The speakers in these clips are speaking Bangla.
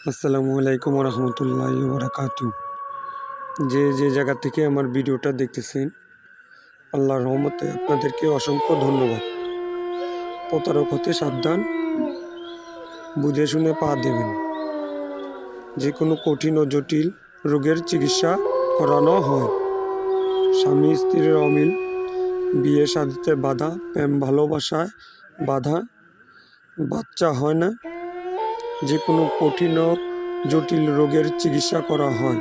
আসসালামু আলাইকুম রহমতুল্লাহি ওয়া বারাকাতু। যে জায়গা থেকে আমার ভিডিওটা দেখতেছেন, আল্লাহর রহমতে আপনাদেরকে অসংখ্য ধন্যবাদ। প্রতারক হতে সাবধান, বুঝে শুনে পা দেবেন। যে কোনো কঠিন ও জটিল রোগের চিকিৎসা করানো হয়। স্বামী স্ত্রীর অমিল, বিয়ে শাদীতে বাধা, প্রেম ভালোবাসায় বাধা, বাচ্চা হয় না, যে কোনো কঠিন ও জটিল রোগের চিকিৎসা করা হয়।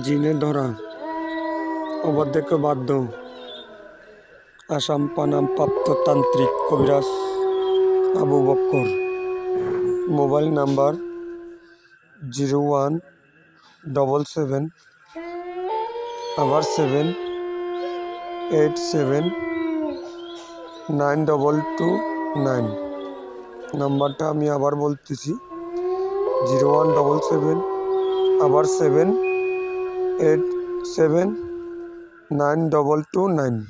জিনে ধরা, অবাধ্যকে বাধ্য, আসাম পানাম প্রাপ্ত তান্ত্রিক কবিরাজ আবু বক্কর। Mobile number 0177 7879229। নাম্বারটা আমি আবার বলতেছি, 0177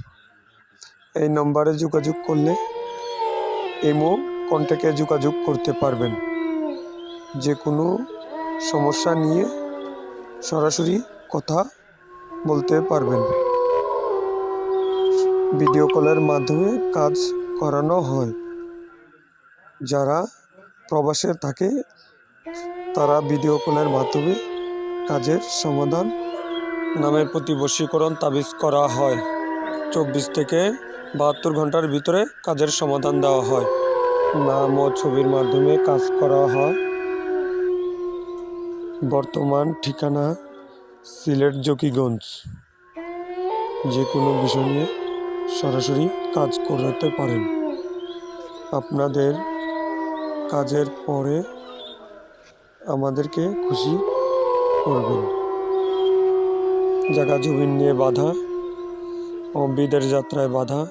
এই নম্বরে যোগাযোগ করলে ইমো কন্ট্যাক্টে যোগাযোগ করতে পারবেন। যে কোনো সমস্যা নিয়ে সরাসরি কথা বলতে পারবেন। ভিডিও কলের মাধ্যমে কাজ করানো হয়। যারা প্রবাসে থাকে তারা ভিডিও কলের মাধ্যমে কাজের সমাধান। নামের প্রতি বশীকরণ তাবিজ করা হয়। 24 থেকে 72 ঘন্টার ভিতরে কাজের সমাধান দেওয়া হয়। নাম ও ছবির মাধ্যমে কাজ করা হয়। বর্তমান ঠিকানা সিলেট জকিগঞ্জ। যে কোনো বিষয় নিয়ে সরাসরি কাজ করতে পারেন। আপনাদের কাজের পরে আমাদেরকে খুশি করবেন। জায়গা জমি নিয়ে বাধা ও বিদের যাত্রায় বাধা,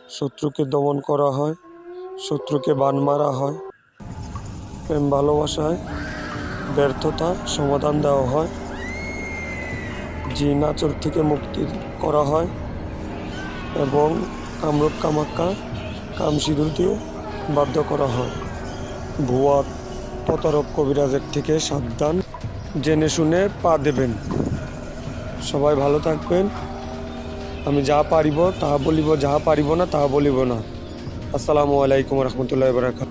শত্রুকে দমন করা হয়, শত্রুকে বান মারা হয়, প্রেম ভালোবাসায় ব্যর্থতা সমাধান দেওয়া হয়, জিন আচর থেকে মুক্তি করা হয় এবং কামরূপ কামাক্কা কামসিঁদুর দিয়ে বাধ্য করা হয়। ভুয়া প্রতারক কবিরাজের থেকে সাবধান, জেনে শুনে পা দেবেন। সবাই ভালো থাকবেন। আমি যা পারিব তাহা বলিব, যাহা পারিব না তাহা বলিব না। আসসালামু আলাইকুম রহমতুল্লাহি ওয়া বারাকাতুহু।